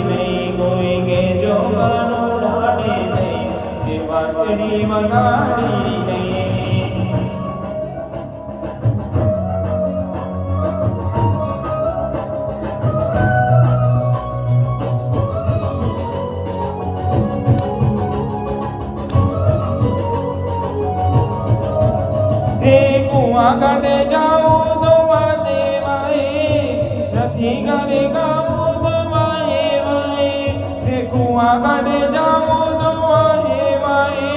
નહીં, કોઈ કે જો ગાનું રાડે નહીં, એ વાંસળી વગાડી નહીં. કુઆ કાઢે જાઉં તો વાદે વાહે, નથી ગાને ગાઉં તો વાહે વાહે. કુઆ કાઢે જાઉં તો વાહે વાહે,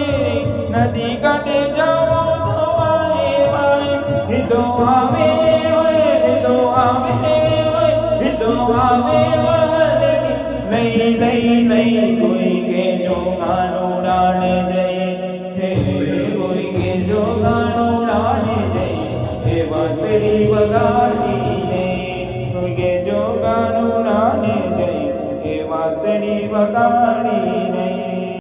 નદી કાઢે જાઉં તો વાહે વાહે. હિદો આવે હિદો આવે હિદો આવે નહીં નહીં નહીં, કોઈ કે જો ગાનું રાડે જઈ, કોઈ કે જો ગાનું વાંસળી વગાડીને, કોઈ કે જો ગાનું રાડે જઈ, એ વાંસળી વગાડી.